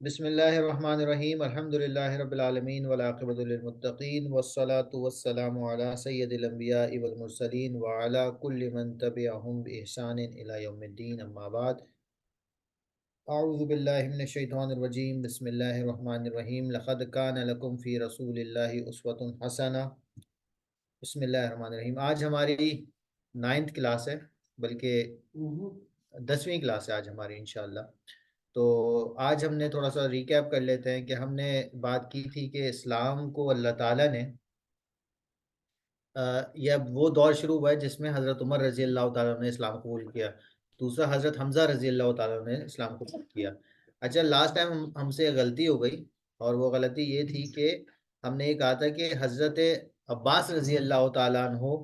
बिस्मिल्लाहिर्रहमानिर्रहीम अल्हम्दुलिल्लाहि रब्बिल आलमीन वल आक़िबतु लिल मुत्तक़ीन वस्सलातु वस्सलामु अला सय्यिदिल अंबियाइ वल मुरसलीन व अला कुल्लि मन तबिअहुम बि इहसानिन इला यौमिद्दीन अम्मा बाद अऊज़ु बिल्लाहि मिनश शैतानिर रजीम बिस्मिल्लाहिर रहमानिर रहीम लक़द कान लकुम फ़ी रसूलिल्लाहि उस्वतुन हसना। बिस्मिल्लाहिर रहमानिर रहीम। आज हमारी नाइन्थ क्लास है, बल्कि 10वीं क्लास है आज हमारी इंशाअल्लाह। तो आज हमने थोड़ा सा रिकैप कर लेते हैं कि हमने बात की थी कि इस्लाम को अल्लाह ताला ने यह वो दौर शुरू हुआ है जिसमें हज़रत उमर रज़ी अल्लाह ताला ने इस्लाम कबूल किया। दूसरा हज़रत हमज़ा रज़ी अल्लाह ताला ने इस्लाम कबूल किया। अच्छा, लास्ट टाइम हमसे गलती हो गई, और वो गलती ये थी कि हमने ये कहा था कि हज़रत अब्बास रज़ी अल्लाह ताला अन्हो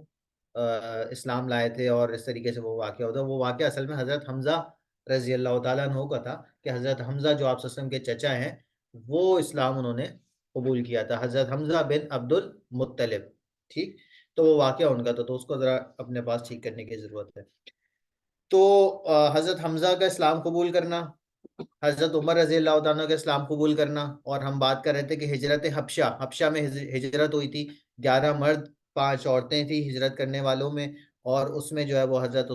इस्लाम लाए थे, और इस तरीके से वो वाक़या होता। वो वाक़या असल में हज़रत हमज़ा रज़ी अल्लाह ताला अन्हो का था कि हज़रत हमज़ा जो आप सल्लल्लाहु अलैहि वसल्लम के चचा हैं, वो इस्लाम उन्होंने कबूल किया था, हज़रत हमज़ा बिन अब्दुल मुत्तलिब। ठीक, तो वो वाक़या उनका था, तो उसको ज़रा अपने पास ठीक करने की ज़रूरत है। तो हज़रत हमज़ा का इस्लाम कबूल करना, हज़रत उमर रज़ी अल्लाह तआला अन्हु का इस्लाम कबूल करना, और हम बात कर रहे थे कि हिजरत हबशा, हबशा में हिजरत हुई थी। 11 मर्द 5 औरतें थी हिजरत करने वालों में, और उसमें जो है वो हज़रत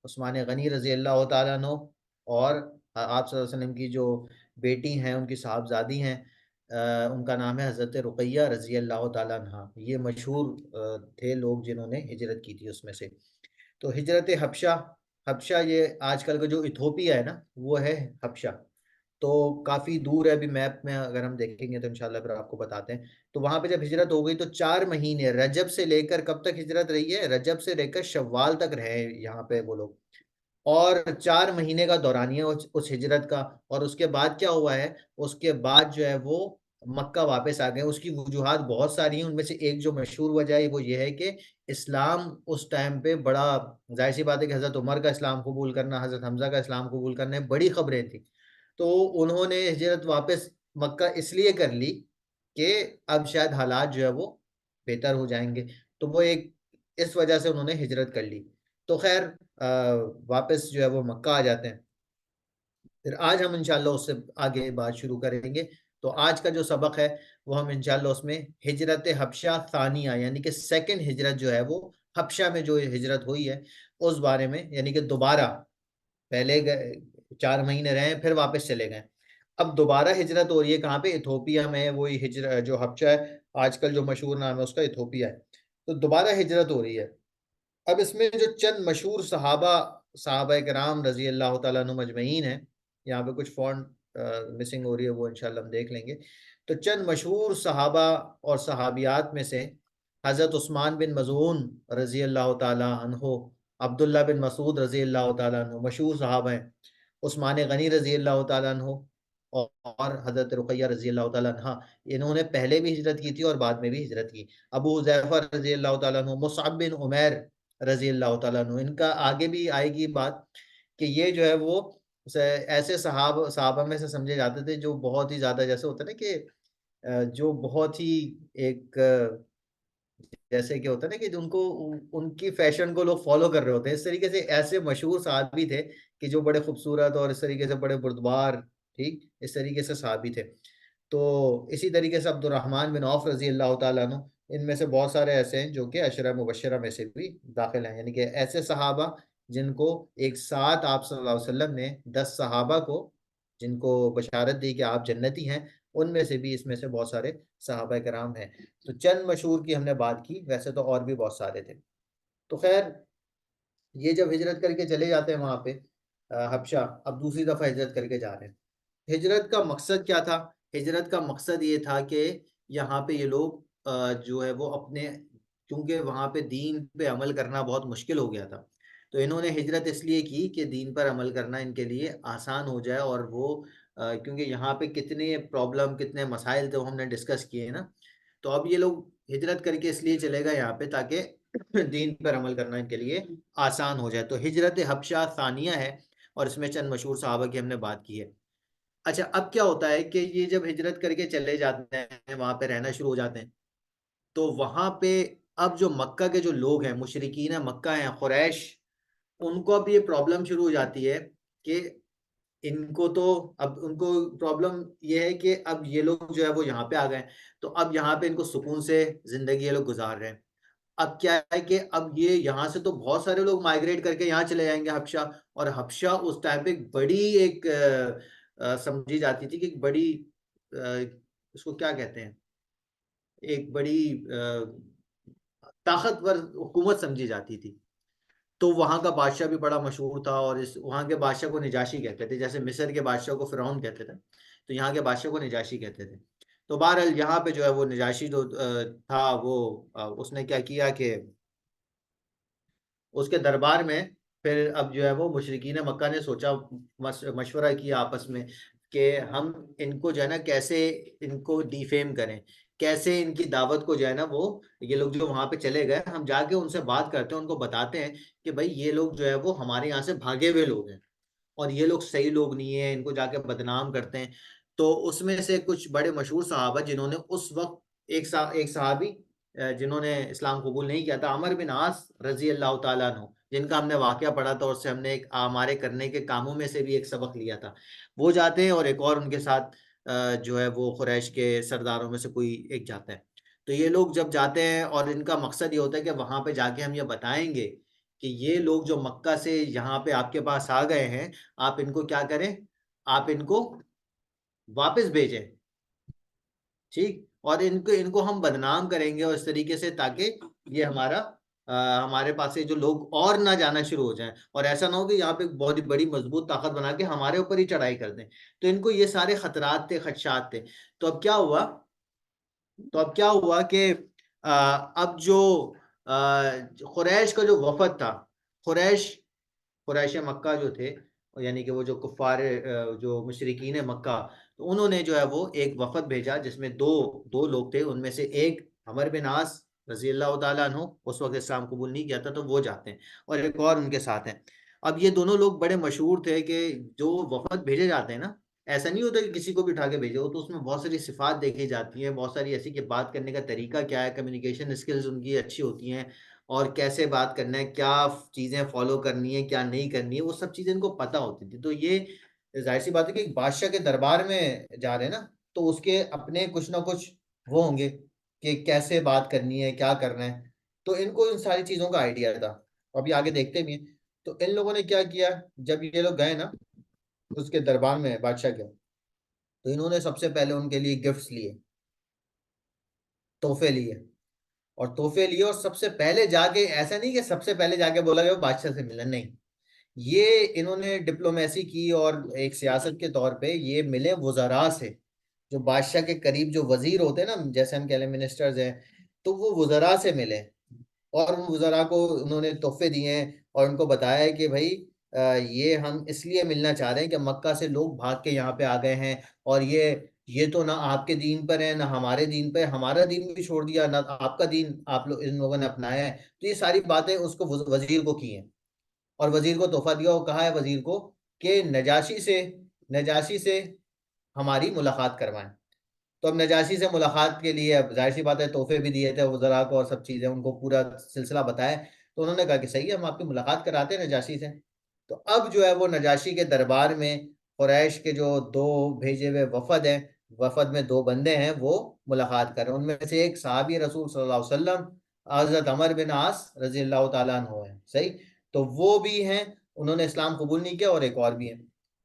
उस्मान गनी रज़ी अल्लाह तआला अन्हु, और आप सल्लल्लाहु अलैहि वसल्लम की जो बेटी हैं, उनकी साहबजादी हैं, उनका नाम है हज़रत रुक़ैया रज़ी अल्लाह तआला अन्हा। ये मशहूर थे लोग जिन्होंने हिजरत की थी उसमें से। तो हिजरत हबशा, हबशा ये आजकल का जो इथोपिया है ना, वो है हबशा। तो काफ़ी दूर है, अभी मैप में अगर हम देखेंगे तो इंशाल्लाह फिर आपको बताते हैं। तो वहाँ पे जब हिजरत हो गई तो 4 महीने रजब से लेकर कब तक हिजरत रही है? रजब से लेकर शव्वाल तक रहे यहाँ पे वो लोग, और 4 महीने का दौरानिया उस हिजरत का। और उसके बाद क्या हुआ है, उसके बाद जो है वो मक्का वापस आ गए। उसकी वजूहात बहुत सारी हैं, उनमें से एक जो मशहूर वजह है वो ये है कि इस्लाम उस टाइम पे बड़ा, ज़ाहिर सी बात है कि हज़रत उमर का इस्लाम कबूल करना, हज़रत हमज़ा का इस्लाम कबूल करना बड़ी खबरें थी। तो उन्होंने हिजरत वापस मक्का इसलिए कर ली कि अब शायद हालात जो है वो बेहतर हो जाएंगे, तो वो एक इस वजह से उन्होंने हिजरत कर ली। तो खैर वापस जो है वो मक्का आ जाते हैं। फिर आज हम इंशाल्लाह उससे आगे बात शुरू करेंगे। तो आज का जो सबक है वो हम इंशाल्लाह उसमें हिजरत हबशा सानिया, यानी कि सेकंड हिजरत जो है वो हबशा में जो हिजरत हुई है उस बारे में, यानी कि दोबारा, पहले गए 4 महीने रहे फिर वापस चले गए, अब दोबारा हिजरत हो रही है कहाँ पे? इथोपिया में। वही हिजर जो हबशा है आजकल जो मशहूर नाम है उसका इथोपिया है। तो दोबारा हिजरत हो रही है। अब इसमें जो चंद मशहूर सहाबा किराम रज़ी अल्लाह तआला अन्हुम अजमईन हैं, यहाँ पे कुछ फ़ॉन्ट मिसिंग हो रही है, वो इंशाल्लाह हम देख लेंगे। तो चंद मशहूर सहाबा और सहाबियात में से हज़रत उस्मान बिन मज़ून रज़ी अल्लाह तआला अन्हु, अब्दुल्ला बिन मसूद रज़ी अल्लाह तआला अन्हु मशहूर सहाबा हैं। उस्मान गनी रज़ी अल्लाह तआला अन्हु और हज़रत रुक़ैया रज़ी अल्लाह तआला अन्हा, इन्होंने पहले भी हिजरत की थी और बाद में भी हिजरत की। अबू हुज़ैफ़ा रज़ी अल्लाह तआला अन्हु, मुसअब बिन उमैर रज़ी अल्लाह तआला अन्हु, इनका आगे भी आएगी बात कि ये जो है वो ऐसे सहाबा में से समझे जाते थे जो बहुत ही ज़्यादा, जैसे होता है ना कि जो बहुत ही एक जैसे कि होता है ना कि उनको उनकी फैशन को लोग फॉलो कर रहे होते हैं, इस तरीके से ऐसे मशहूर सहाबी थे कि जो बड़े खूबसूरत और इस तरीके से बड़े बुर्दबार, ठीक, इस तरीके से सहाबी थे। तो इसी तरीके से अब्दुर्रहमान बिन औफ रज़ी अल्लाह तआला अन्हु, इनमें से बहुत सारे ऐसे हैं जो कि अशरा मुबशरा में से भी दाखिल हैं, यानी कि ऐसे सहाबा जिनको एक साथ आप सल्लल्लाहु अलैहि वसल्लम ने 10 सहाबा को जिनको बशारत दी कि आप जन्नती हैं, उनमें से भी इसमें से बहुत सारे सहाबा कराम हैं। तो चंद मशहूर की हमने बात की, वैसे तो और भी बहुत सारे थे। तो खैर ये जब हिजरत करके चले जाते हैं वहाँ पे हबशा, अब दूसरी दफ़ा हिजरत करके जा रहे हैं। हिजरत का मकसद क्या था? हिजरत का मकसद ये था कि यहाँ पे ये लोग जो है वो अपने, क्योंकि वहाँ पे दीन पे अमल करना बहुत मुश्किल हो गया था, तो इन्होंने हिजरत इसलिए की कि दीन पर अमल करना इनके लिए आसान हो जाए। और वो क्योंकि यहाँ पे कितने प्रॉब्लम, कितने मसाइल थे वो हमने डिस्कस किए हैं ना। तो अब ये लोग हिजरत करके इसलिए चले गए यहाँ पे ताकि दीन पर अमल करना इनके लिए आसान हो जाए। तो हिजरत हबशा सानिया है, और इसमें चंद मशहूर सहाबा की हमने बात की है। अच्छा, अब क्या होता है कि ये जब हिजरत करके चले जाते हैं, वहाँ पे रहना शुरू हो जाते हैं, तो वहाँ पे अब जो मक्का के जो लोग हैं, मुशरिकीन मक्का हैं, कुरैश, उनको अब ये प्रॉब्लम शुरू हो जाती है कि इनको तो अब उनको प्रॉब्लम ये है कि अब ये लोग जो है वो यहाँ पे आ गए, तो अब यहाँ पे इनको सुकून से जिंदगी ये लोग गुजार रहे हैं। अब क्या है कि अब ये यहाँ से तो बहुत सारे लोग माइग्रेट करके यहाँ चले जाएंगे हबशा, और हबशा उस टाइम पे एक बड़ी एक समझी जाती थी कि एक बड़ी उसको क्या कहते हैं, एक बड़ी ताकतवर हुकूमत समझी जाती थी। तो वहां का बादशाह भी बड़ा मशहूर था, और इस वहां के बादशाह को निजाशी कहते थे, जैसे मिस्र के बादशाह को फिरौन कहते थे, तो यहाँ के बादशाह को निजाशी कहते थे। तो बहरहाल यहाँ पे जो है वो निजाशी जो था वो उसने क्या किया कि उसके दरबार में फिर अब जो है वो मुशरिकीन मक्का ने सोचा, मशवरा किया आपस में कि हम इनको जो है ना कैसे इनको डिफेम करें, कैसे इनकी दावत को जो है ना वो ये लोग जो वहां पे चले गए हम जाके उनसे बात करते हैं, उनको बताते हैं कि भाई ये लोग जो है वो हमारे यहाँ से भागे हुए लोग हैं, और ये लोग सही लोग नहीं है, इनको जाके बदनाम करते हैं। तो उसमें से कुछ बड़े मशहूर सहाबा जिन्होंने उस वक्त एक सहाबी जिन्होंने इस्लाम कबूल नहीं किया था, अमर बिन आस रजी अल्लाह तआला अन्हु, जिनका हमने वाकया पढ़ा था, और उससे हमने एक हमारे करने के कामों में से भी एक सबक लिया था, वो जाते हैं, और एक और उनके साथ जो है वो कुरैश के सरदारों में से कोई एक जाता है। तो ये लोग जब जाते हैं और इनका मकसद ये होता है कि वहां पे जाके हम ये बताएंगे कि ये लोग जो मक्का से यहाँ पे आपके पास आ गए हैं, आप इनको क्या करें, आप इनको वापस भेजें, ठीक, और इनको इनको हम बदनाम करेंगे और इस तरीके से, ताकि ये हमारा हमारे पास से जो लोग और ना जाना शुरू हो जाएं, और ऐसा ना हो कि यहाँ पे एक बहुत ही बड़ी मजबूत ताकत बना के हमारे ऊपर ही चढ़ाई कर दें। तो इनको ये सारे खतरात थे, खदशात थे। तो अब क्या हुआ, तो अब क्या हुआ कि अब जो कुरैश का जो वफद था, कुरैश कुरैश मक्का जो थे, यानी कि वो जो कुफार जो मुशरिकीन मक्का, तो उन्होंने जो है वो एक वफद भेजा जिसमें दो दो लोग थे, उनमें से एक अमर बिन आस रजी अल्लाह तआला अन्हु, उस वक्त इस्लाम कबूल नहीं किया था, तो वो जाते हैं, और एक और उनके साथ हैं। अब ये दोनों लोग बड़े मशहूर थे कि जो वफद भेजे जाते हैं ना, ऐसा नहीं होता कि किसी को भी उठा के भेजो, तो उसमें बहुत सारी सिफात देखी जाती है, बहुत सारी ऐसी कि बात करने का तरीका क्या है, कम्युनिकेशन स्किल्स उनकी अच्छी होती हैं, और कैसे बात करना है, क्या चीजें फॉलो करनी है, क्या नहीं करनी है, वो सब चीजें इनको पता होती थी। तो ये जाहिर सी बात है कि एक बादशाह के दरबार में जा रहे हैं ना, तो उसके अपने कुछ ना कुछ वो होंगे कि कैसे बात करनी है, क्या करना है। तो इनको इन सारी चीजों का आइडिया था, अभी आगे देखते भी हैं। तो इन लोगों ने क्या किया, जब ये लोग गए ना उसके दरबार में बादशाह के, तो इन्होंने सबसे पहले उनके लिए गिफ्ट्स लिए, तोहफे लिए, और तोहफे लिए, और सबसे पहले जाके, ऐसा नहीं कि सबसे पहले जाके बोला गया बादशाह से मिलन, नहीं, ये इन्होंने डिप्लोमेसी की, और एक सियासत के तौर पे ये मिले वुज़रा से, जो बादशाह के करीब जो वजीर होते हैं ना, जैसे हम कह लें मिनिस्टर्स हैं, तो वो वुज़रा से मिले, और उन वुज़रा को उन्होंने तोहफे दिए हैं, और उनको बताया है कि भाई ये हम इसलिए मिलना चाह रहे हैं कि मक्का से लोग भाग के यहाँ पे आ गए हैं, और ये तो ना आपके दीन पर है ना हमारे दीन पर, हमारा दीन भी छोड़ दिया, ना आपका दीन आप लोग इन लोगों ने अपनाया है। तो ये सारी बातें उसको वजीर को की हैं, और वजीर को तोहफा दिया, और कहा है वजीर को कि नजाशी से हमारी मुलाकात करवाएं। तो अब नजाशी से मुलाकात के लिए अब जाहिर सी बात है तोहफे भी दिए थे वज़रा को, और सब चीज़ें उनको पूरा सिलसिला बताया। तो उन्होंने कहा कि सही है, हम आपकी मुलाकात कराते हैं नजाशी से। तो अब जो है वो नजाशी के दरबार में कुरैश के जो दो भेजे हुए वफद हैं, वफद में दो बंदे हैं, वो मुलाकात कर रहे हैं। उनमें से एक सहाबी रसूल सल्लल्लाहु अलैहि वसल्लम हज़रत अमर बिन आस रजी अल्लाह तआला अन्हु है, सही, तो वो भी हैं, उन्होंने इस्लाम कबूल नहीं किया, और एक और भी है।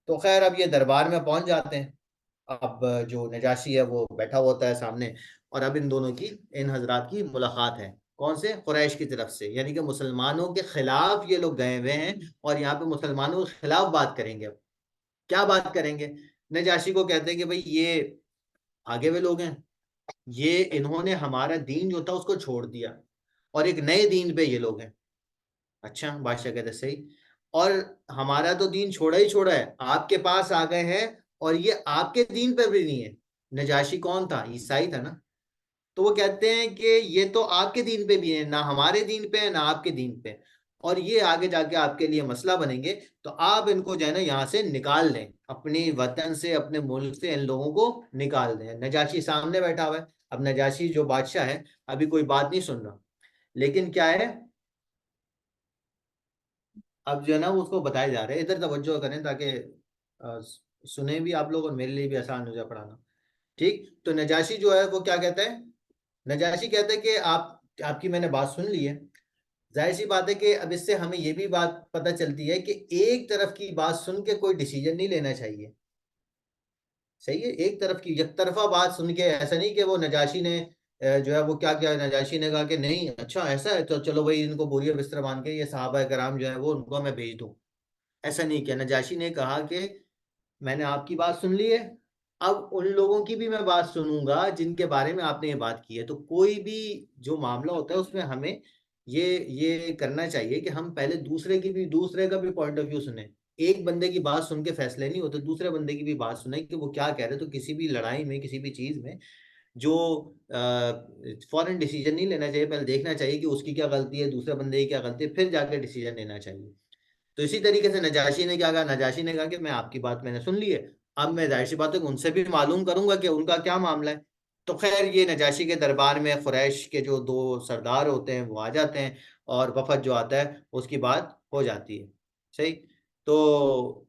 तो खैर अब ये दरबार में पहुंच जाते हैं। अब जो नजाशी है वो बैठा होता है सामने, और अब इन दोनों की, इन हजरात की मुलाकात है, कौन से, कुरैश की तरफ से, यानी कि मुसलमानों के खिलाफ ये लोग गए हुए हैं, और यहाँ पे मुसलमानों के खिलाफ बात करेंगे। अब क्या बात करेंगे, नजाशी को कहते हैं कि भाई ये आगे हुए लोग हैं, ये इन्होंने हमारा दीन जो था उसको छोड़ दिया, और एक नए दीन पे ये लोग हैं। अच्छा, बादशाह कहते सही, और हमारा तो दीन छोड़ा ही छोड़ा है, आपके पास आ गए हैं, और ये आपके दीन पर भी नहीं है। नजाशी कौन था, ईसाई था ना। तो वो कहते हैं कि ये तो आपके दीन पे भी है, ना हमारे दीन पे है, ना आपके दीन पे, और ये आगे जाके आपके लिए मसला बनेंगे। तो आप इनको जो है ना यहाँ से निकाल दें, अपनी वतन से, अपने मुल्क से इन लोगों को निकाल दें। नजाशी सामने बैठा हुआ है, अब नजाशी जो बादशाह है अभी कोई बात नहीं सुन रहा, लेकिन क्या है, अब जो है ना वो उसको बताए जा रहे हैं, इधर तवज्जो करें ताकि सुने भी आप लोग और मेरे लिए भी आसान हो जाए पढ़ाना। ठीक, तो नजाशी जो है वो क्या कहता है? नजाशी कहता है कि आप, आपकी मैंने बात सुन ली है। जाहिर सी बात है कि अब इससे हमें ये भी बात पता चलती है कि एक तरफ की बात सुन के कोई डिसीजन नहीं लेना चाहिए। सही है, एक तरफ की एक तरफा बात सुन के, ऐसा नहीं कि वो नजाशी ने जो है वो क्या किया, नजाशी ने कहा कि नहीं अच्छा ऐसा है तो चलो भाई इनको बोरिया बिस्तर बांध के ये सहाबा कराम जो है वो उनको मैं भेज दूं। ऐसा नहीं किया, नजाशी ने कहा कि मैंने आपकी बात सुन ली है, अब उन लोगों की भी मैं बात सुनूंगा जिनके बारे में आपने ये बात की है। तो कोई भी जो मामला होता है उसमें हमें ये करना चाहिए कि हम पहले दूसरे का भी पॉइंट ऑफ व्यू सुने। एक बंदे की बात सुन के फैसले नहीं होते, दूसरे बंदे की भी बात सुने कि वो क्या कह रहे हैं। तो किसी भी लड़ाई में, किसी भी चीज में जो फॉरेन डिसीजन नहीं लेना चाहिए, पहले देखना चाहिए कि उसकी क्या गलती है, दूसरे बंदे की क्या गलती है, फिर जाकर डिसीजन लेना चाहिए। तो इसी तरीके से नजाशी ने क्या कहा, नजाशी ने कहा कि मैं आपकी बात मैंने सुन ली है, अब मैं जाहिर सी बात है कि उनसे भी मालूम करूंगा कि उनका क्या मामला है। तो खैर ये नजाशी के दरबार में कुरैश के जो दो सरदार होते हैं वो आ जाते हैं, और वफद जो आता है उसकी बात हो जाती है। सही। तो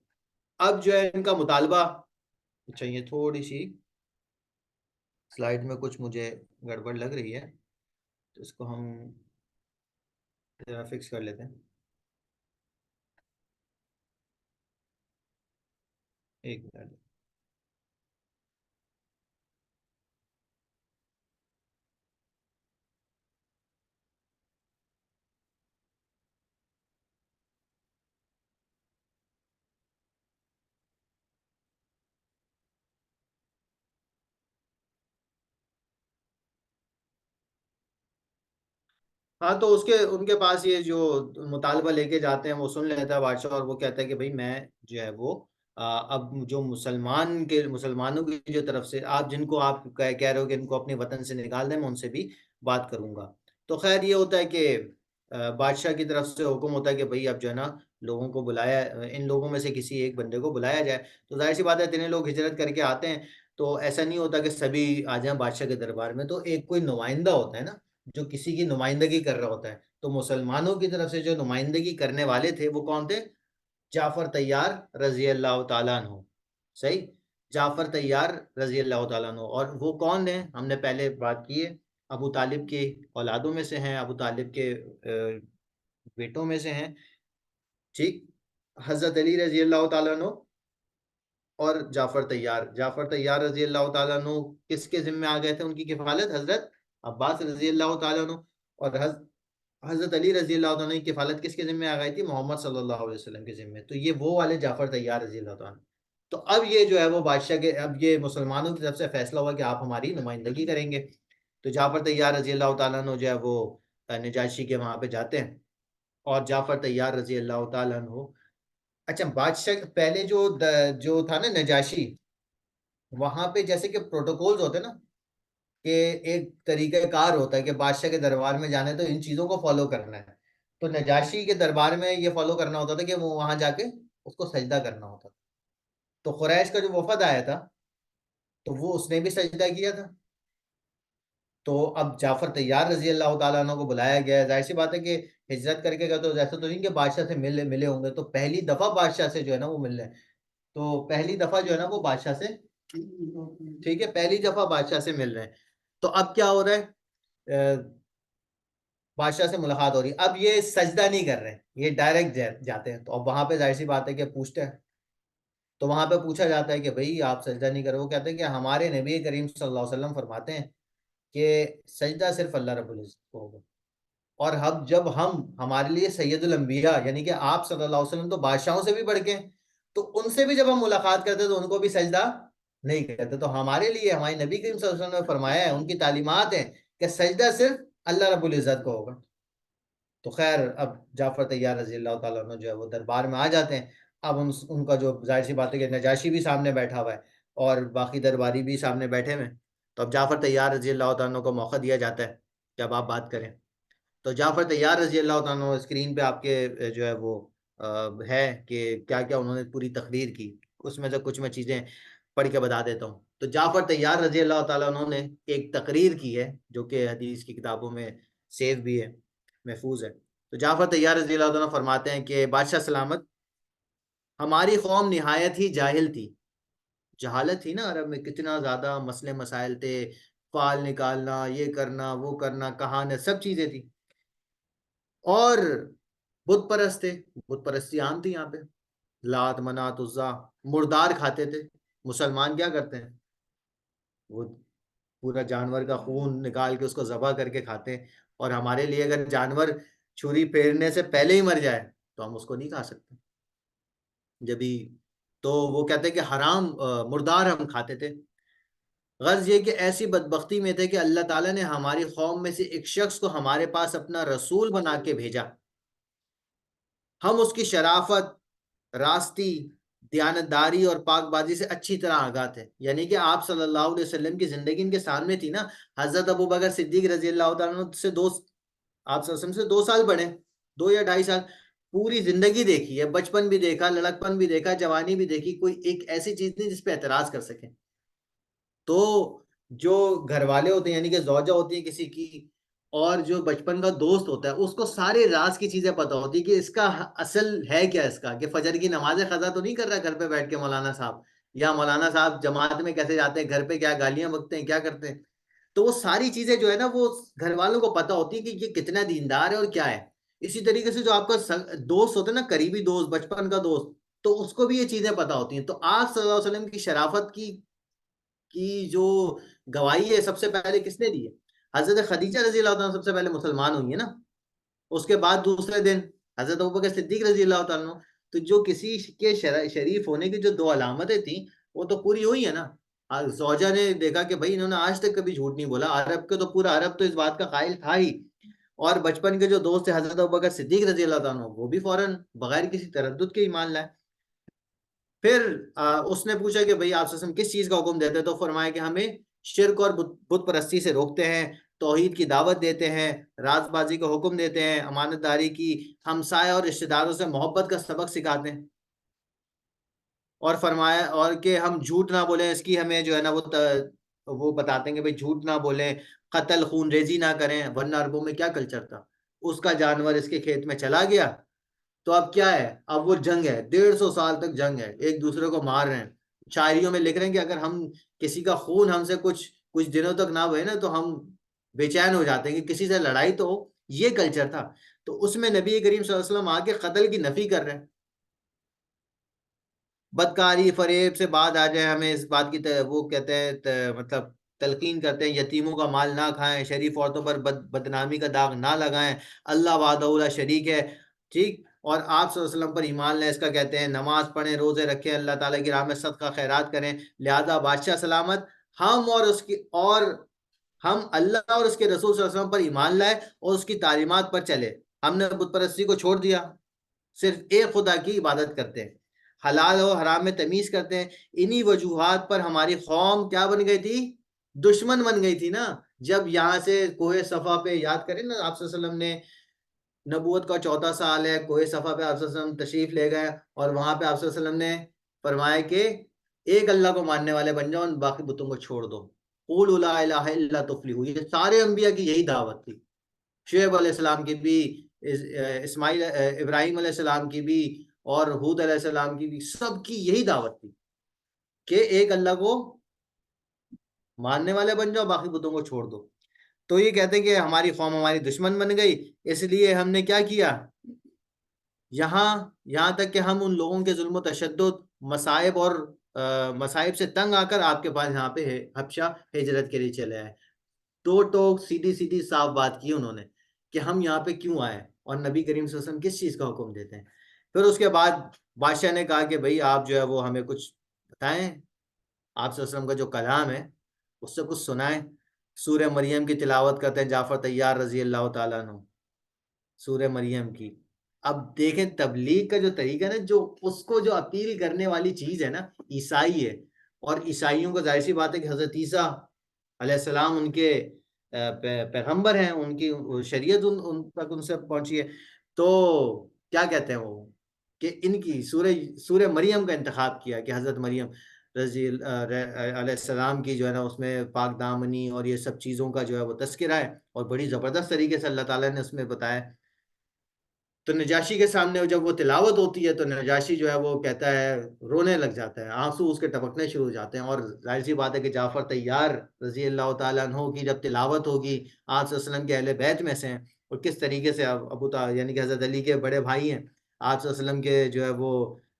अब जो है इनका मुतालबा, चाहिए थोड़ी सी स्लाइड में कुछ मुझे गड़बड़ लग रही है, तो इसको हम जरा फिक्स कर लेते हैं। एक मिनट। हाँ, तो उसके उनके पास ये जो मुतालबा लेके जाते हैं वो सुन लेता है बादशाह, और वो कहता है कि भाई मैं जो है वो अब जो मुसलमानों की जो तरफ से आप जिनको आप कह रहे हो कि इनको अपने वतन से निकाल दें, मैं उनसे भी बात करूंगा। तो खैर ये होता है कि बादशाह की तरफ से हुक्म होता है कि भाई अब जो है ना लोगों को बुलाया, इन लोगों में से किसी एक बंदे को बुलाया जाए। तो जाहिर सी बात है इतने लोग हिजरत करके आते हैं, तो ऐसा नहीं होता कि सभी आ जाएं बादशाह के दरबार में, तो एक कोई नुमाइंदा होता है ना जो किसी की नुमाइंदगी कर रहा होता है। तो मुसलमानों की तरफ से जो नुमाइंदगी करने वाले थे वो कौन थे? जाफर तैयार रजी अल्लाह ताला अन्हु। सही, जाफर तैयार रजी अल्लाह ताला अन्हु। और वो कौन है, हमने पहले बात की है, अबू तालिब के औलादों में से हैं, अबू तालिब के बेटों में से हैं। ठीक, हजरत अली रजी अल्लाह ताला अन्हु और जाफर तैयार रजी अल्लाह ताला अन्हु किसके जिम्मे आ गए थे, उनकी किफालत हजरत अब्बास रजी अल्लाह ताला अन्हु। और हजरत अली रजी अल्लाह तआला की किफालत किसके जिम्मे आ गई थी? मोहम्मद सल्लल्लाहु अलैहि वसल्लम के जिम्मे। तो ये वो वाले जाफर तैयार रजी अल्लाह तआला। तो अब ये जो है वो बादशाह के, अब ये मुसलमानों की तरफ से फैसला हुआ कि आप हमारी नुमाइंदगी करेंगे। तो जाफर तैयार रजी अल्लाह तआला अन्हु जो है वो नजाशी के वहां पे जाते हैं, और जाफर तैयार रजी अल्लाह तआला अन्हु, अच्छा बादशाह पहले जो था ना नजाशी, वहां पे जैसे कि प्रोटोकॉल्स होते हैं ना, कि एक तरीक़ाकार होता है कि बादशाह के दरबार में जाने तो इन चीजों को फॉलो करना है। तो नजाशी के दरबार में ये फॉलो करना होता था कि वो वहां जाके उसको सजदा करना होता था। तो कुरैश का जो वफद आया था, तो वो उसने भी सजदा किया था। तो अब जाफर तैयार रजी अल्लाह तआला अन्हु को बुलाया गया है। जाहिर सी बात है कि हिजरत करके गए तो जैसे तो नहीं कि बादशाह से मिले मिले होंगे, तो पहली दफा बादशाह से जो है ना वो मिल रहे हैं। तो पहली दफा जो है ना वो बादशाह से, ठीक है, पहली दफा बादशाह से मिल रहे हैं। तो अब क्या हो रहा है, बादशाह से मुलाकात हो रही है। अब ये सजदा नहीं कर रहे हैं, ये डायरेक्ट जाते हैं। तो अब वहां पे जाहिर सी बात है कि पूछते हैं। तो वहां पे पूछा जाता है कि भाई आप सजदा नहीं करो, वो कहते हैं कि हमारे नबी करीम सल्लल्लाहु अलैहि वसल्लम फरमाते हैं कि सजदा सिर्फ अल्लाह रब्बुल इज्जत को होगा। और हम जब हम हमारे लिए सैयदुल अंबिया यानी कि आप सल्लल्लाहु अलैहि वसल्लम तो बादशाहों से भी बढ़ के हैं, तो उनसे भी जब हम मुलाकात करते तो उनको भी सजदा नहीं करते। तो हमारे लिए हमारे नबी करीम सल्लल्लाहु अलैहि वसल्लम ने फरमाया है, उनकी तालीमात है कि सजदा सिर्फ अल्लाह रब्बुल इज्जत को होगा। तो खैर अब जाफर तैयार रजी अल्लाह तआला अन्हु जो है वो दरबार में आ जाते हैं। अब उनका जो जाहिर सी बात है कि नजाशी भी सामने बैठा हुआ है और बाकी दरबारी भी सामने बैठे हुए हैं। तो अब जाफर तैयार रजी अल्लाह तआला अन्हु को मौका दिया जाता है कि अब आप बात करें। तो जाफर तैयार रजी अल्लाह तआला अन्हु स्क्रीन पे आपके जो है वो है कि क्या क्या उन्होंने पूरी तकरीर की, उसमें से कुछ मैं चीज़ें पढ़ के बता देता हूँ। तो जाफर तैयार रजी अल्लाह तआला अन्हु ने एक तकरीर की है जो कि हदीस की किताबों में सेव भी है, महफूज है। तो जाफर तैयार रजी अल्लाह तआला फरमाते हैं कि बादशाह सलामत, हमारी कौम निहायत ही जाहिल थी। जहालत थी ना अरब में, कितना ज्यादा मसले मसाइल थे, फाल निकालना, ये करना, वो करना, कहानी, सब चीजें थी। और बुत परस्त थे, बुत परस्ती आम थी यहाँ पे। लात मनात उज्जा, मुर्दार खाते थे। मुसलमान क्या करते हैं, वो पूरा जानवर का खून निकाल के उसको जबा करके खाते हैं। और हमारे लिए अगर जानवर छुरी फेरने से पहले ही मर जाए तो हम उसको नहीं खा सकते जब भी। तो वो कहते हैं कि हराम मुर्दार हम खाते थे। गर्ज ये कि ऐसी बदबख्ती में थे कि अल्लाह ताला ने हमारी कौम में से एक शख्स को हमारे पास अपना रसूल बना के भेजा। हम उसकी शराफत, रास्ती, दयानतदारी और पाकबाजी से अच्छी तरह आगाह थे। यानी कि आप सल्लल्लाहु अलैहि वसल्लम की जिंदगी इनके सामने थी ना। हजरत अबू बकर सिद्दीक रजी अल्लाह तआला अन्हु से दो, आप सल्लल्लाहु अलैहि वसल्लम से 2 साल बड़े, 2 या 2.5 साल। पूरी जिंदगी देखी है, बचपन भी देखा, लड़कपन भी देखा, जवानी भी देखी, कोई एक ऐसी चीज नहीं जिसपे एतराज कर सके। तो जो घर वाले होते हैं यानी कि जौजा होती है किसी की, और जो बचपन का दोस्त होता है उसको सारे राज की चीजें पता होती है कि इसका असल है क्या, इसका कि फजर की नमाज कजा तो नहीं कर रहा घर पे बैठ के मौलाना साहब, या मौलाना साहब जमात में कैसे जाते हैं, घर पे क्या गालियां बकते हैं, क्या करते हैं। तो वो सारी चीजें जो है ना वो घर वालों को पता होती है कि ये कितना दीनदार है और क्या है। इसी तरीके से जो आपका दोस्त होता है ना, करीबी दोस्त, बचपन का दोस्त, तो उसको भी ये चीजें पता होती हैं। तो आप सल्लल्लाहु अलैहि वसल्लम की शराफत की जो गवाही है सबसे पहले किसने दी है? हजरत खदीजा रजी अल्लाह तआला सबसे पहले मुसलमान हुई है ना। उसके बाद दूसरे दिन हजरत अबू बकर सिद्दीक रजी अल्लाह तआला अन्हु। तो जो किसी के शरीफ होने की जो 2 अलामतें थी वो तो पूरी हुई है ना। जौजा ने देखा कि भाई इन्होंने आज तक कभी झूठ नहीं बोला, अरब के तो पूरा अरब तो इस बात का कायल था ही। और बचपन के जो दोस्त थे हजरत अबू बकर सिद्दीक रजी अल्लाह तआला अन्हु, वो भी फौरन बगैर किसी तरद्दुद के ईमान लाए। फिर उसने पूछा कि भाई आप सल्लल्लाहु अलैहि वसल्लम किस चीज का हुक्म देते हैं, तो फरमाया कि हमें शिर्क और बुत परस्ती से रोकते हैं, तौहीद की दावत देते हैं, राजबाजी का हुक्म देते हैं, अमानतदारी की, हमसाय और रिश्तेदारों से मोहब्बत का सबक सिखाते हैं। और फरमाया और कि हम झूठ ना बोलें, इसकी हमें जो है ना वो बताते हैं कि भाई झूठ ना बोलें, कत्ल खून रेजी ना करें, वरना अरबों में क्या कल्चर था, उसका जानवर इसके खेत में चला गया तो अब क्या है, अब वो जंग है, 150 साल तक जंग है, एक दूसरे को मार रहे हैं। शायरियों में लिख रहे हैं कि अगर हम किसी का खून हमसे कुछ कुछ दिनों तक ना बहे ना तो हम बेचैन हो जाते हैं कि किसी से लड़ाई तो हो। ये कल्चर था। तो उसमें नबी करीम सल्लल्लाहु अलैहि वसल्लम आके कत्ल की नफी कर रहे हैं। बदकारी फरेब से बात आ जाए, हमें इस बात की वो कहते हैं मतलब तलकीन करते हैं, यतीमों का माल ना खाएं, शरीफ औरतों पर बदनामी का दाग ना लगाएं, अल्लाह वादउला शरीक है। ठीक। और आप सल्लल्लाहु अलैहि वसल्लम पर ईमान लाए इसका कहते हैं नमाज पढ़ें, रोजे रखें, अल्लाह ताला की राह में सदका खैरात करें, लिहाजा बादशाह सलामत। हम और उसकी और हम अल्लाह और उसके रसूल सल्लल्लाहु अलैहि वसल्लम पर ईमान लाए और उसकी तालीमात पर चले। हमने बुत परस्ती को छोड़ दिया, सिर्फ एक खुदा की इबादत करते हैं, हलाल और हराम में तमीज करते हैं। इन्हीं वजूहात पर हमारी कौम क्या बन गई थी, दुश्मन बन गई थी ना। जब यहाँ से कोहे सफा पे याद करें ना, आप सल्लल्लाहु अलैहि वसल्लम ने नबूवत का 14 साल है, कोहे सफा पे आप सल्लल्लाहु अलैहि वसल्लम तशरीफ ले गए और वहां पे आप सल्लल्लाहु अलैहि वसल्लम ने फरमाया कि एक अल्लाह को मानने वाले बन जाओ और बाकी बुतों को छोड़ दो। कुल ला इलाहा इल्ला तुफलिहू, ये सारे अंबिया की यही दावत थी। शुएब अलैहिस्सलाम की भी, इस्माइल इब्राहिम अलैहिस्सलाम की भी, और हूद अलैहिस्सलाम की भी, सबकी यही दावत थी कि एक अल्लाह को मानने वाले बन जाओ, बाकी बुतों को छोड़ दो। तो ये कहते हैं कि हमारी कौम हमारी दुश्मन बन गई, इसलिए हमने क्या किया, यहाँ तक कि हम उन लोगों के जुल्म तशद्दुद, मसाइब और मसाइब से तंग आकर आपके पास यहाँ पे हबशा हिजरत के लिए चले आए। तो सीधी सीधी साफ बात की उन्होंने कि हम यहाँ पे क्यों आए और नबी करीम सल्लल्लाहु अलैहि वसल्लम किस चीज़ का हुक्म देते हैं। फिर उसके बाद बादशाह ने कहा कि भाई आप जो है वो हमें कुछ बताएं, आप सल्लल्लाहु अलैहि वसल्लम का जो कलाम है उससे कुछ सुनाएं। सूरह मरियम की तिलावत करते हैं जाफर तैयार रजी अल्लाह तआला अन्हु, सूरह मरियम की। अब देखें तबलीग का जो तरीका है ना, जो उसको जो अपील करने वाली चीज है ना, ईसाई है। और ईसाइयों को जाहिर सी बात है कि हजरत ईसा अलैहिस्सलाम उनके पैगंबर हैं, उनकी शरीयत उन तक उनसे पहुंची है। तो क्या कहते हैं वो कि इनकी सूरह सूरह मरियम का इंतखाब किया कि हजरत मरियम रजी अलैहिस्सलाम की जो है ना उसमें पाक दामनी और ये सब चीज़ों का जो है वो तस्करा है, और बड़ी ज़बरदस्त तरीके से अल्लाह ताला ने उसमें बताया तो नजाशी के सामने जब वो तिलावत होती है तो नजाशी जो है वो कहता है, रोने लग जाता है, आंसू उसके टपकने शुरू हो जाते हैं। और जाहिर सी बात है कि जाफर तैयार रजी अल्लाह तआला अन्हु की जब तिलावत होगी, आप वसल्लम के अहले बैत में से हैं, और किस तरीके से अबू यानी कि हजरत अली के बड़े भाई हैं, आप वसल्लम के जो है वो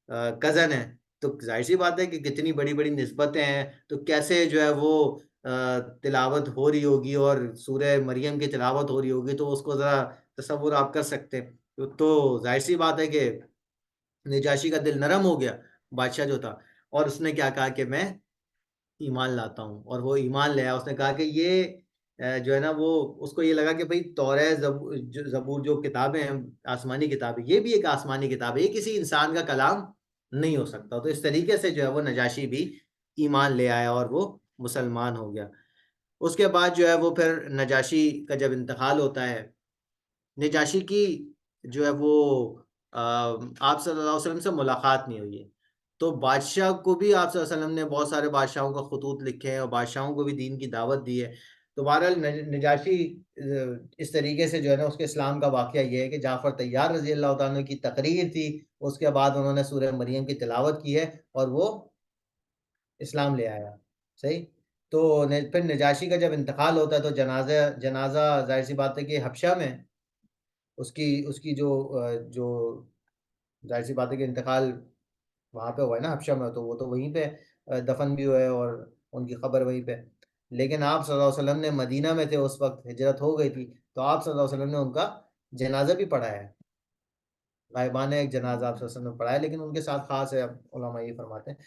कज़न है, तो जाहिर सी बात है कि कितनी बड़ी बड़ी निस्बतें हैं, तो कैसे जो है वो तिलावत हो रही होगी और सूरह मरियम की तिलावत हो रही होगी, तो उसको ज़रा तसव्वुर आप कर सकते हैं। तो जाहिर सी बात है कि नजाशी का दिल नरम हो गया, बादशाह जो था, और उसने क्या कहा कि मैं ईमान लाता हूँ, और वो ईमान ले आया। उसने कहा कि ये जो है ना वो, उसको ये लगा कि भाई तौरात ज़बूर जो किताबें हैं, आसमानी किताबें, ये भी एक आसमानी किताब है, ये किसी इंसान का कलाम नहीं हो सकता। तो इस तरीके से जो है वो नजाशी भी ईमान ले आया और वो मुसलमान हो गया। उसके बाद जो है वो फिर नजाशी का जब इंतकाल होता है, नजाशी की जो है वो आप सल्लल्लाहु अलैहि वसल्लम से मुलाकात नहीं हुई है। तो बादशाह को भी आप सल्लल्लाहु अलैहि वसल्लम ने बहुत सारे बादशाहों का खतूत लिखे हैं और बादशाहों को भी दीन की दावत दी है। तो बहरहाल नजाशी इस तरीके से जो है ना, उसके इस्लाम का वाक़या ये है कि जाफ़र तैयार रज़ी अल्लाह तआला अन्हु की तकरीर थी, उसके बाद उन्होंने सूरह मरियम की तिलावत की है और वो इस्लाम ले आया। सही? तो फिर नजाशी का जब इंतकाल होता है तो जनाज़ा जनाज़ा ज़ाहिर-सी बात है कि हबशा में उसकी उसकी जो ज़ाहिर-सी बात है कि इंतकाल वहाँ पे हुआ है ना हबशा में, तो वो तो वहीं पे दफ़न भी हुए और उनकी क़ब्र वहीं पे। लेकिन आप सल्लल्लाहु अलैहि वसल्लम ने मदीना में थे, उस वक़्त हिजरत हो गई थी, तो आप सल्लल्लाहु अलैहि वसल्लम ने उनका जनाज़ा भी पढ़ाया है। गायबाना एक जनाज़ा आप सल्लल्लाहु अलैहि वसल्लम ने पढ़ाया है, लेकिन उनके साथ ख़ास है, उलमा ये फरमाते हैं।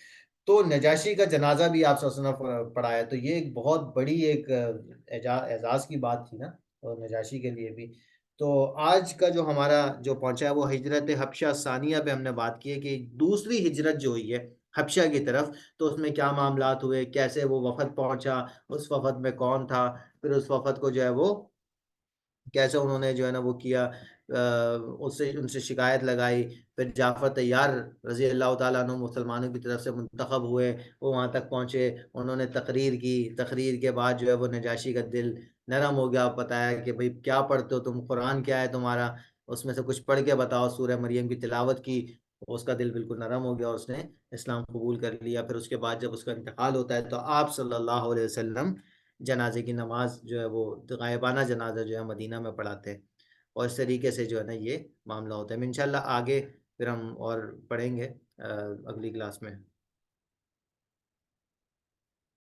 तो नजाशी का जनाज़ा भी आप सल्लल्लाहु अलैहि वसल्लम ने पढ़ाया, तो ये एक बहुत बड़ी एक एज़ाज़ की बात थी ना, और नजाशी के लिए भी। तो आज का जो हमारा जो पहुँचा है वो हिजरत हबशा सानिया पे हमने बात की है कि दूसरी हिजरत जो हुई है हबशा की तरफ, तो उसमें क्या मामलात हुए, कैसे वो वफ़द पहुँचा, उस वफ़द में कौन था, फिर उस वफ़द को जो है वो कैसे उन्होंने जो है ना वो किया, उससे उनसे शिकायत लगाई, फिर जाफ़र तैयार रज़ी अल्लाह तआला अन्हु मुसलमानों की तरफ से मुंतख़ब हुए, वो वहाँ तक पहुँचे, उन्होंने तकरीर की, तकरीर के बाद जो है वो नजाशी का दिल नरम हो गया, बताया कि भई क्या पढ़ते हो तुम? कुरान क्या है तुम्हारा? उसमें से कुछ पढ़ के बताओ, सूरह मरियम की तिलावत की, उसका दिल बिल्कुल नरम हो गया और उसने इस्लाम कबूल कर लिया। फिर उसके बाद जब उसका इंतकाल होता है तो आप सल्लल्लाहु अलैहि वसल्लम जनाज़े की नमाज़ जो है वो गायबाना जनाज़ा जो है मदीना में पढ़ाते हैं, और इस तरीके से जो है ना ये मामला होता है। इंशाल्लाह आगे फिर हम और पढ़ेंगे अगली क्लास में।